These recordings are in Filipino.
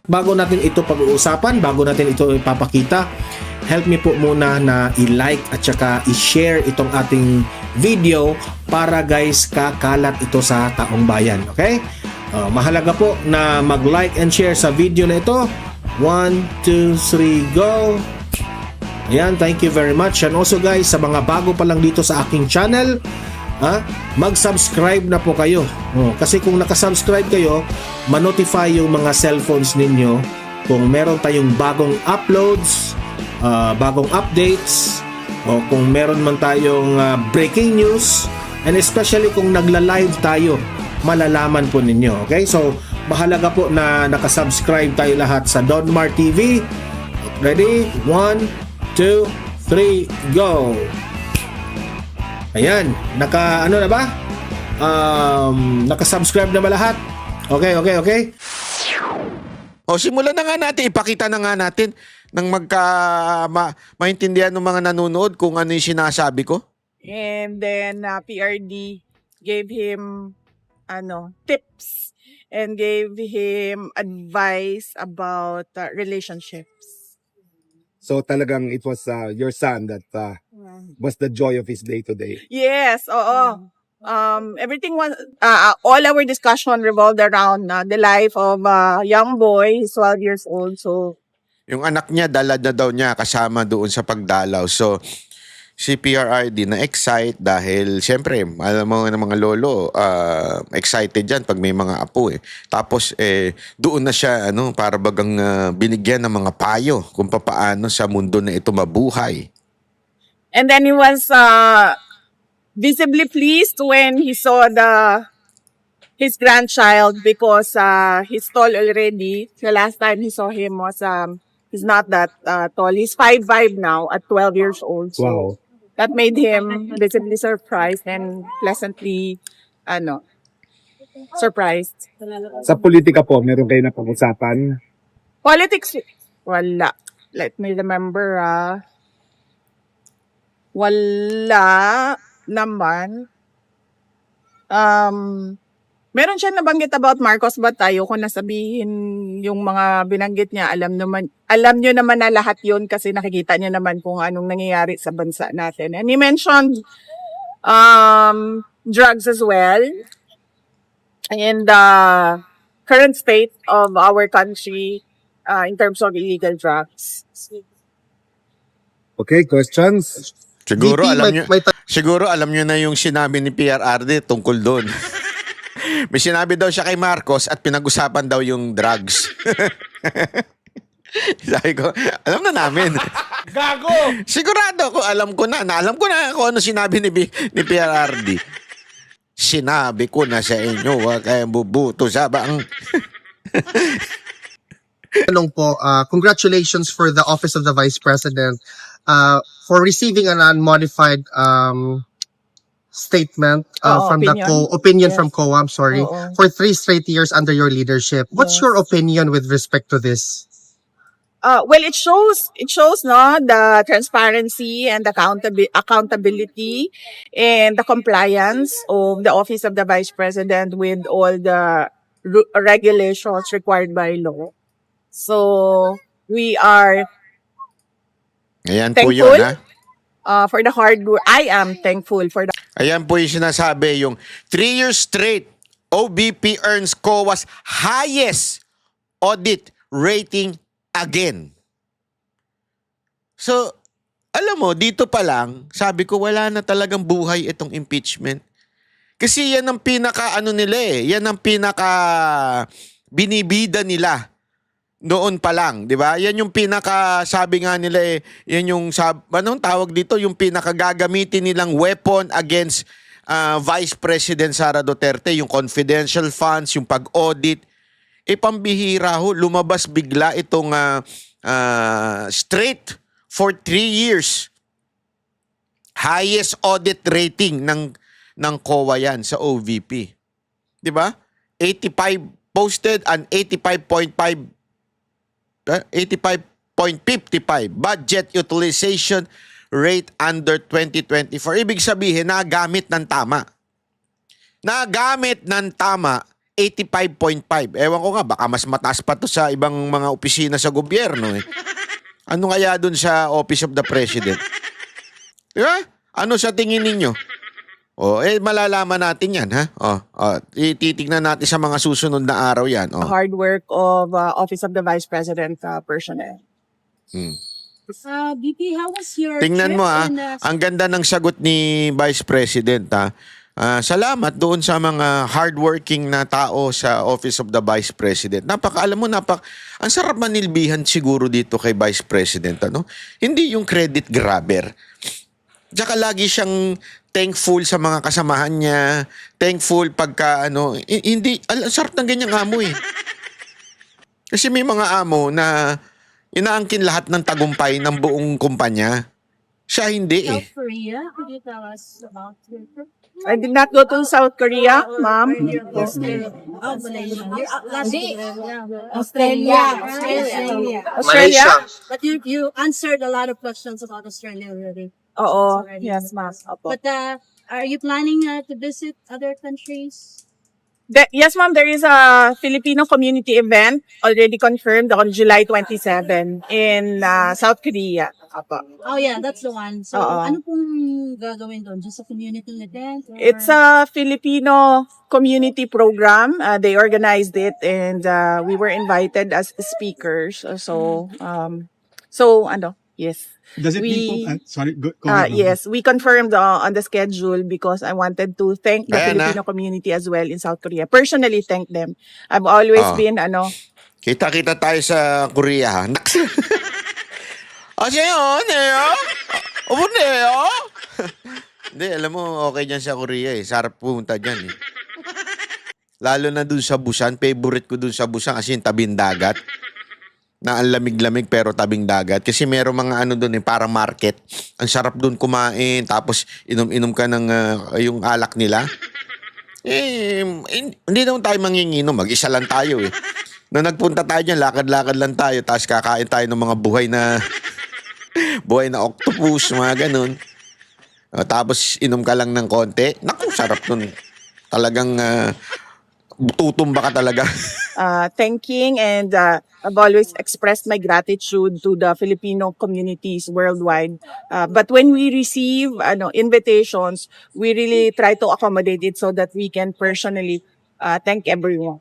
bago natin ito pag-uusapan, bago natin ito ipapakita, help me po muna na i-like at saka i-share itong ating video para guys kakalat ito sa taong bayan. Okay? Mahalaga po na mag-like and share sa video na ito. 1, 2, 3, go! Ayan, thank you very much. And also guys, sa mga bago pa lang dito sa aking channel, mag-subscribe na po kayo. Kasi kung nakasubscribe kayo, ma-notify yung mga cellphones ninyo kung meron tayong bagong uploads, bagong updates, o kung meron man tayong breaking news, and especially kung nagla-live tayo, malalaman po ninyo. Okay? So, mahalaga po na nakasubscribe tayo lahat sa Donmar TV. Ready? 1, 2, 3, go! Ayan, ano na ba? Nakasubscribe na ba lahat? Okay. O simulan na nga natin, ipakita na nga natin nang maintindihan ng mga nanonood kung ano yung sinasabi ko. And then PRD gave him tips and gave him advice about relationships. So talagang it was your son that was the joy of his day today. Yes, oo. Everything was all our discussion revolved around the life of a young boy. He's 12 years old. So Yung anak niya, dala na daw niya kasama doon sa pagdalaw. So, si PRRD na-excite dahil, siyempre, alam mo ng mga lolo, excited yan pag may mga apo eh. Tapos, doon na siya, para bagang binigyan ng mga payo kung paano sa mundo na ito mabuhay. and then he was visibly pleased when he saw his grandchild because he's tall already. The last time he saw him was he's not that tall. He's 5'5" now at 12 years old. So Wow. that made him visibly surprised and pleasantly surprised. Sa politika po, meron kayo na pag-usapan? Politics, wala. Let me remember. Wala naman. Meron siya nabanggit about Marcos Batayo kung nasabihin yung mga binanggit niya. Alam nyo naman na lahat yun kasi nakikita niya naman kung anong nangyayari sa bansa natin. And he mentioned drugs as well and the current state of our country in terms of illegal drugs. Okay, questions? Siguro, VP, alam nyo na yung sinabi ni PRRD tungkol doon. May sinabi daw siya kay Marcos at pinag-usapan daw yung drugs. Sabi ko, alam na namin. Gago! Sigurado ko, alam ko na kung ano sinabi ni PRRD. Sinabi ko na sa inyo, huwag kayong bubuto sa bang. Tanong po, congratulations for the Office of the Vice President for receiving an unmodified statement from opinion. the opinion Yes. from COA, I'm sorry, Oo. for 3 straight years under your leadership. What's Yes. your opinion with respect to this? Well, it shows no the transparency and accountability and the compliance of the Office of the Vice President with all the regulations required by law. So we are Ayan po thankful yun, ha? for the hard work. I am thankful for the Ayan po yung sinasabi, yung 3 years straight, OBP earns COA's highest audit rating again. So, alam mo, dito pa lang, sabi ko, wala na talagang buhay itong impeachment. Kasi yan ang yan ang binibida nila noon pa lang, di ba? Yan yung sabi nga nila yan yung, anong tawag dito? Yung gagamitin nilang weapon against Vice President Sara Duterte, yung confidential funds, yung pag-audit. Pambihira ho, lumabas bigla itong straight for 3 years. Highest audit rating ng COA yan sa OVP. Di ba? 85 posted and 85.55 budget utilization rate under 2024. Ibig sabihin, nagamit ng tama. 85.5. Ewan ko nga, baka mas mataas pa to sa ibang mga opisina sa gobyerno eh. Ano kaya dun sa Office of the President? Di ba? Ano sa tingin ninyo? Malalaman natin yan, ha? Titignan natin sa mga susunod na araw yan. Hard work of Office of the Vice President personnel. BP, how was your Tingnan trip mo, ha? in, Ang ganda ng sagot ni Vice President, ha? Salamat doon sa mga hardworking na tao sa Office of the Vice President. Ang sarap manilbihan siguro dito kay Vice President, ano? Hindi yung credit grabber. Tsaka lagi siyang thankful sa mga kasamahan niya, thankful pagka hindi, ang sarap ng ganyang amo eh. Kasi may mga amo na inaangkin lahat ng tagumpay ng buong kumpanya. Siya hindi eh. South Korea? Could you tell us about your trip? I did not go to South Korea, ma'am. Malaysia. Australia. Australia? But you answered a lot of questions about Australia already. Oo. Yes, ma'am. Opo. But are you planning to visit other countries? Yes, ma'am. There is a Filipino community event already confirmed on July 27 in South Korea. Opo. Oh yeah, that's the one. So Oo. ano pong gagawin doon? Just a community event? Or... It's a Filipino community program. They organized it, and we were invited as speakers. Yes. Does it We- mean sorry, go ahead. Yes, we confirmed on the schedule because I wanted to thank the Ayan na. Filipino community as well in South Korea. Personally, thank them. I've always been, Kita-kita tayo sa Korea, ha? Naks! Neo? Neo? Hindi, alam mo, okay dyan sa Korea eh. Sarap pumunta dyan eh. Lalo na dun sa Busan. Favorite ko dun sa Busan kasi yung tabing dagat. Na ang lamig-lamig pero tabing dagat. Kasi meron mga dun eh, parang market. Ang sarap dun kumain. Tapos inom-inom ka ng yung alak nila. Hindi naman tayo manginginom. Mag-isa lang tayo eh. Nung nagpunta tayo dyan, lakad-lakad lang tayo. Tapos kakain tayo ng mga buhay na octopus, mga ganun. Tapos inom ka lang ng konti. Naku, sarap nun. Talagang tutumba ka talaga. thanking and I've always expressed my gratitude to the Filipino communities worldwide. But when we receive invitations, we really try to accommodate it so that we can personally thank everyone.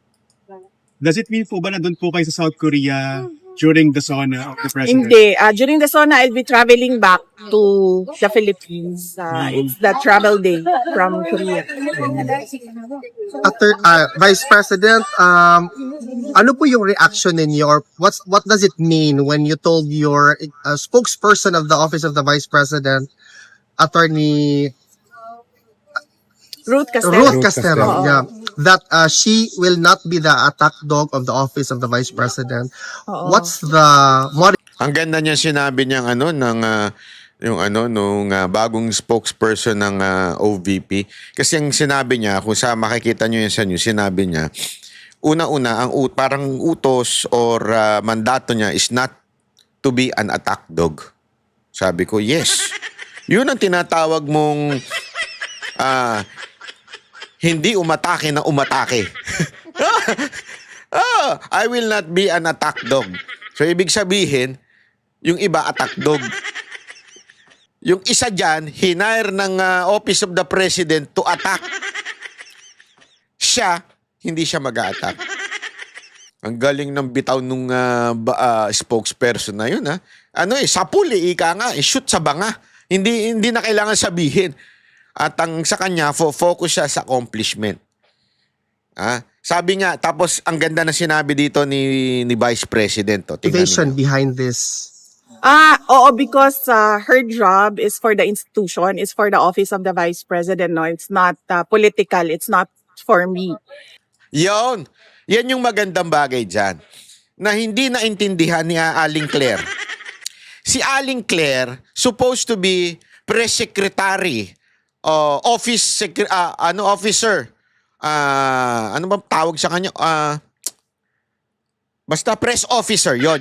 Does it mean po ba na doon po kayo sa South Korea during the SONA of the president? Hindi. During the SONA, I'll be traveling back to the Philippines. It's the travel day from Korea. Vice President, ano po yung reaction ninyo, or what does it mean when you told your spokesperson of the Office of the Vice President, Attorney Ruth Castelo. Ruth Castelo, Oo. yeah, that she will not be the attack dog of the Office of the Vice President? Oo. What's the Ang ganda niya sinabi niyang nung bagong spokesperson ng OVP. Kasi ang sinabi niya, kung makikita niyo yan sa news, sinabi niya, una-una, parang utos or mandato niya is not to be an attack dog. Sabi ko, yes. Yun ang tinatawag mong hindi umatake na umatake. I will not be an attack dog. So, ibig sabihin, yung iba attack dog. Yung isa dyan, hinire ng Office of the President to attack. Siya, hindi siya mag-a-attack. Ang galing ng bitaw nung spokesperson na yun, ha? Sapul ika nga, shoot sa banga. Hindi na kailangan sabihin. At sa kanya, focus siya sa accomplishment. Sabi nga, tapos ang ganda na sinabi dito ni Vice President. Tingnan motivation niyo. behind this? Oo, because her job is for the institution, is for the Office of the Vice President. No, it's not political. It's not for me. Yan yung magandang bagay dyan. Na hindi naintindihan ni Aling Claire. Si Aling Claire, supposed to be press secretary, officer. Ano ba tawag sa kanya? Basta press officer. Yon.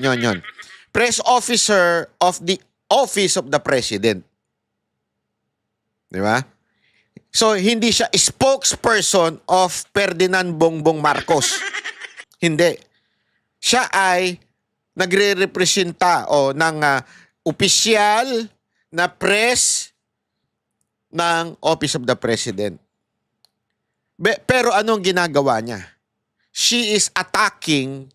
Press officer of the Office of the President. Di ba? So, hindi siya spokesperson of Ferdinand Bongbong Marcos. Hindi. Siya ay nagre-representa ng opisyal na press ng Office of the President. Pero anong ginagawa niya? She is attacking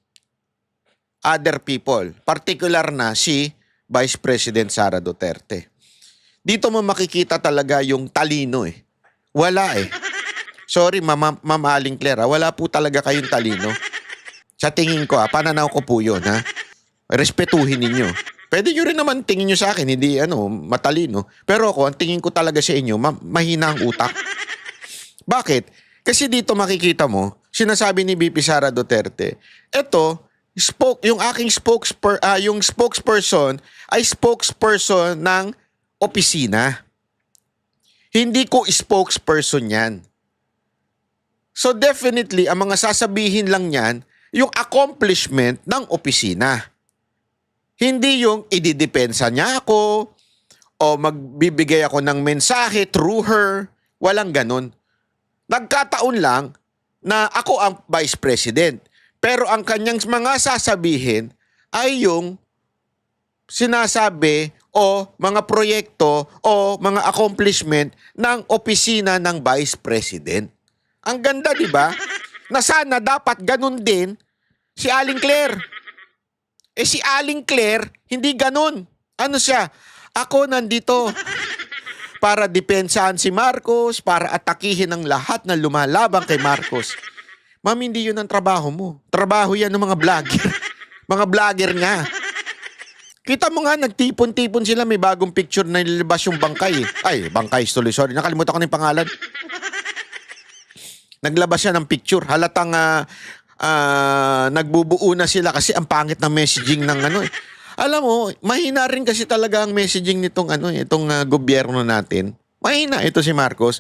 other people. Particular na si Vice President Sara Duterte. Dito mo makikita talaga yung talino eh. Wala eh. Sorry, Ma'am Aling Claire, wala po talaga kayong talino. Sa tingin ko, pananaw ko po yun, ha? Respetuhin ninyo. Pwede nyo rin naman tingin nyo sa akin, hindi matalino. Pero ako, ang tingin ko talaga sa inyo, mahina ang utak. Bakit? Kasi dito makikita mo, sinasabi ni VP Sara Duterte, yung aking spokesperson ay spokesperson ng opisina. Hindi ko spokesperson yan. So definitely, ang mga sasabihin lang yan, yung accomplishment ng opisina. Hindi yung ididepensa niya ako o magbibigay ako ng mensahe through her. Walang ganun. Nagkataon lang na ako ang Vice President. Pero ang kanyang mga sasabihin ay yung sinasabi o mga proyekto o mga accomplishment ng opisina ng Vice President. Ang ganda, di ba? Na sana dapat ganun din si Aling Claire. Si Aling Claire, hindi ganun. Ano siya? Ako nandito para depensahan si Marcos, para atakihin ang lahat na lumalabang kay Marcos. Ma'am, hindi yun ang trabaho mo. Trabaho yan ng mga vlogger. Mga vlogger nga. Kita mo nga, nagtipon-tipon sila. May bagong picture na nilabas yung bangkay. Ay, bangkay, sorry. Nakalimutan ko na yung pangalan. Naglabas siya ng picture. Halatang nagbubuo na sila kasi ang pangit ng messaging ng Alam mo, mahina rin kasi talaga ang messaging nitong itong gobyerno natin. Mahina ito si Marcos.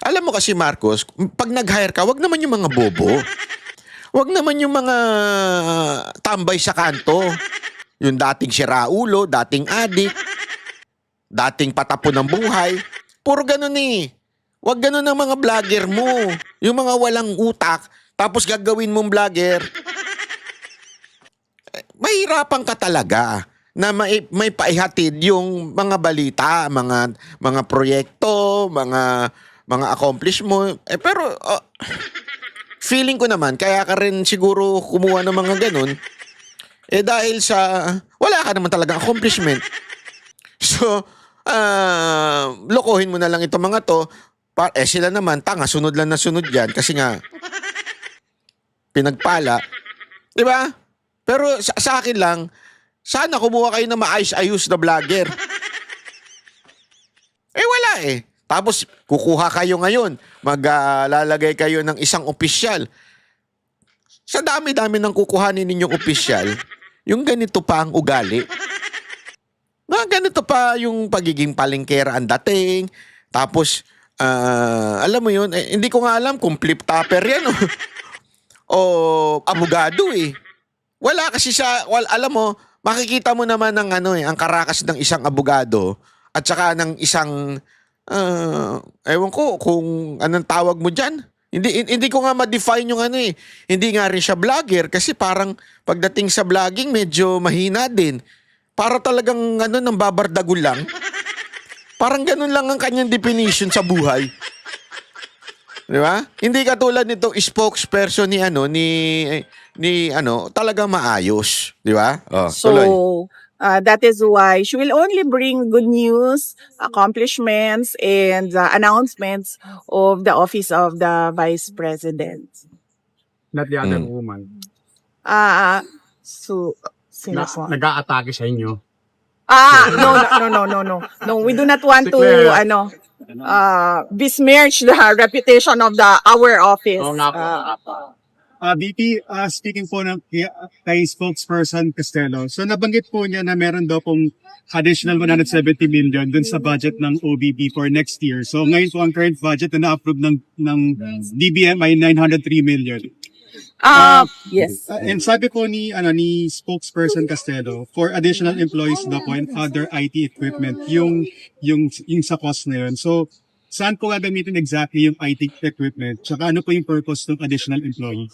Alam mo kasi Marcos, pag nag-hire ka, wag naman yung mga bobo. Wag naman yung mga tambay sa kanto. Yung dating siraulo, dating adik, dating patapon ng buhay. Puro ganun eh. Wag ganun ang mga vlogger mo. Yung mga walang utak, tapos gagawin mong vlogger. Mahirapan ka talaga na may paihatid yung mga balita, mga proyekto, mga accomplish mo. Pero feeling ko naman, kaya ka rin siguro kumuha ng mga ganun, dahil sa wala ka naman talagang accomplishment. So, lokohin mo na lang itong mga to. Sila naman, tanga, sunod lang na sunod yan kasi nga, pinagpala. Di ba? Pero sa akin lang, sana kumuha kayo na maayos-ayos na vlogger. Wala eh. Tapos, kukuha kayo ngayon. Maglalagay kayo ng isang opisyal. Sa dami-dami ng kukuhanin ninyong opisyal, yung ganito pa ang ugali. Ganito pa yung pagiging palengkera ang dating. Tapos, alam mo yun, hindi ko nga alam kung flip-topper yan o abogado eh. Wala kasi alam mo, makikita mo naman ng ang karakas ng isang abogado at saka ng isang ewan ko kung anong tawag mo diyan. Hindi ko nga ma-define yung Hindi nga rin siya vlogger kasi parang pagdating sa vlogging medyo mahina din. Para talagang nang babardagol lang. Parang ganun lang ang kanyang definition sa buhay. Di ba? Hindi katulad nitong spokesperson ni talagang maayos. Di ba? Tuloy. So, that is why she will only bring good news, accomplishments, and announcements of the office of the Vice President. Not the other woman. Sino po? Nag-a-atake sa inyo. No, we do not want to, besmirch the reputation of our office. Oo nga po. VP, speaking po ng kay spokesperson Castelo, so nabanggit po niya na meron daw pong additional 170 million dun sa budget ng OBP for next year. So ngayon po ang current budget na na-approve ng DBM ay 903 million. Yes. And sabi po ni spokesperson Castelo, for additional employees daw po and other IT equipment, yung sa cost na yun. So, saan po gagamitin exactly yung IT equipment? Tsaka ano po yung purpose ng additional employees?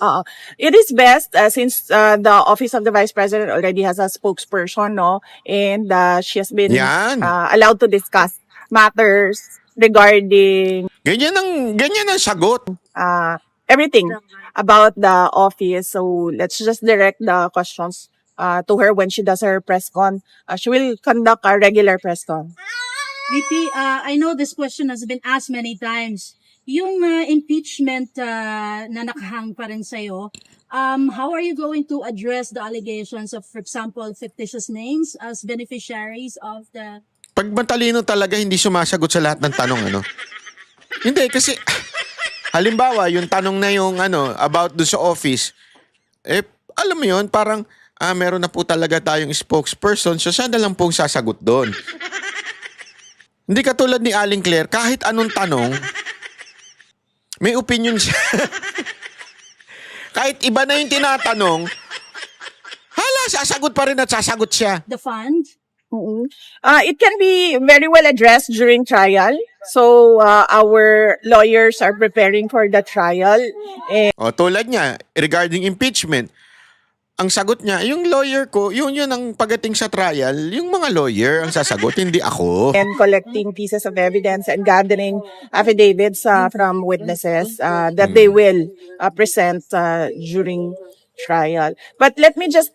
It is best since the office of the vice president already has a spokesperson, no, and she has been Yan. allowed to discuss matters regarding Ganyan ang sagot. everything about the office. So let's just direct the questions to her when she does her press con. She will conduct a regular press con. VP, I know this question has been asked many times. Yung impeachment na nakahang pa rin sa'yo, how are you going to address the allegations of, for example, fictitious names as beneficiaries of the... Pag matalino talaga, hindi sumasagot sa lahat ng tanong, ano? Hindi, kasi, halimbawa, yung tanong na yung, about do sa office, alam mo yun, parang, meron na po talaga tayong spokesperson, so siya na lang pong sasagot doon. Hindi katulad ni Aling Claire, kahit anong tanong, may opinion siya. Kahit iba na yung tinatanong, sasagot pa rin at sasagot siya. The fund? It can be very well addressed during trial. So our lawyers are preparing for the trial. O, tulad niya, regarding impeachment, ang sagot niya, yung lawyer ko, yun ang pagdating sa trial, yung mga lawyer ang sasagot, hindi ako. And collecting pieces of evidence and gathering affidavits from witnesses that they will present during trial. But let me just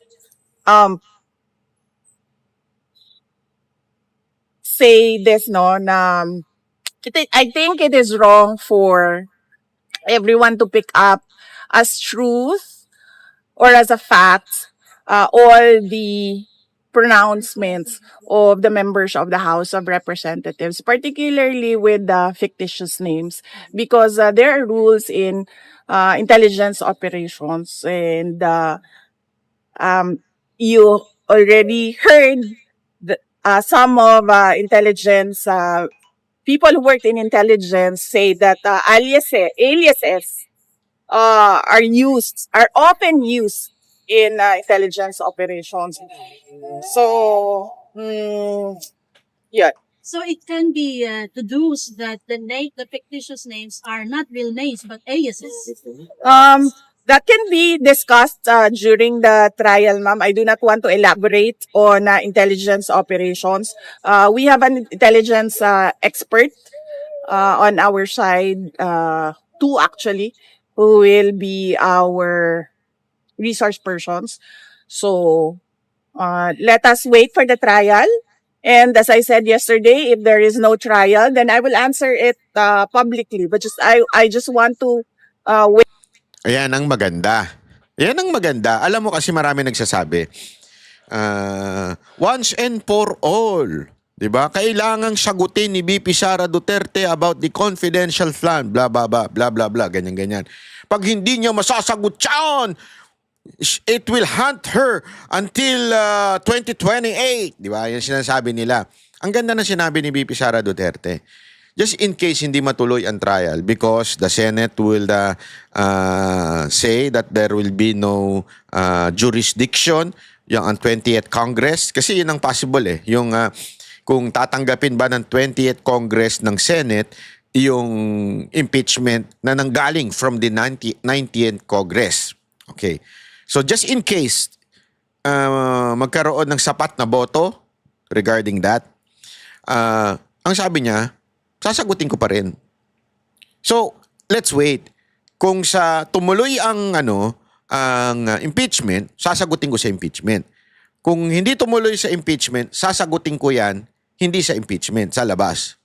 say this, no, na I think it is wrong for everyone to pick up as truth or as a fact all the pronouncements of the members of the House of Representatives, particularly with the fictitious names, because there are rules in intelligence operations, and you already heard some of intelligence people who worked in intelligence say that aliases are often used in intelligence operations. So, yeah. So it can be deduced that the fictitious names are not real names but aliases. That can be discussed during the trial, ma'am. I do not want to elaborate on intelligence operations. We have an intelligence expert on our side, two actually, who will be our resource persons. So let us wait for the trial. And as I said yesterday, if there is no trial, then I will answer it publicly. But I just want to wait. Ayan ang maganda. Ayan ang maganda. Alam mo kasi marami nagsasabi, once and for all, di ba? Kailangang sagutin ni VP Sara Duterte about the confidential fund, blah, blah, blah, blah, blah, blah, ganyan-ganyan. Pag hindi niya masasagot yan, it will hunt her until 2028. Di ba? Yan sinasabi nila. Ang ganda na sinabi ni VP Sara Duterte. Just in case hindi matuloy ang trial because the Senate will say that there will be no jurisdiction yung ang 20th Congress. Kasi yun ang possible eh. Yung kung tatanggapin ba ng 20th Congress ng Senate yung impeachment na nanggaling from the 90th Congress. Okay. So just in case magkaroon ng sapat na boto regarding that, ang sabi niya, sasagutin ko pa rin. So, let's wait. Kung sa tumuloy ang impeachment, sasagutin ko sa impeachment. Kung hindi tumuloy sa impeachment, sasagutin ko yan hindi sa impeachment, sa labas.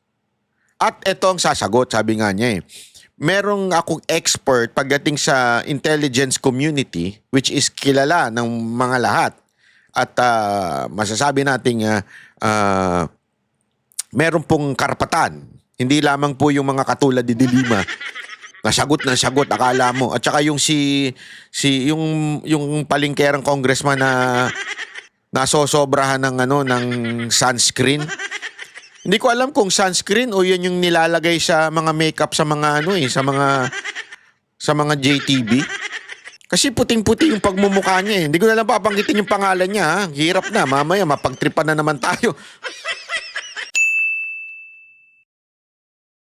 At ito ang sasagot, sabi nga niya eh. Merong akong expert pagdating sa intelligence community, which is kilala ng mga lahat. At masasabi nating meron pong karapatan. Hindi lamang po yung mga katulad ni Dilima. Nasagot, akala mo. At saka yung yung palingkerang congressman na nasosobrahan ng sunscreen. Hindi ko alam kung sunscreen o yan yung nilalagay sa mga makeup sa mga sa mga JTB. Kasi puting-puti yung pagmumukha niya eh. Hindi ko na lang papanggitin yung pangalan niya ha. Hirap na, mamaya mapagtripan na naman tayo.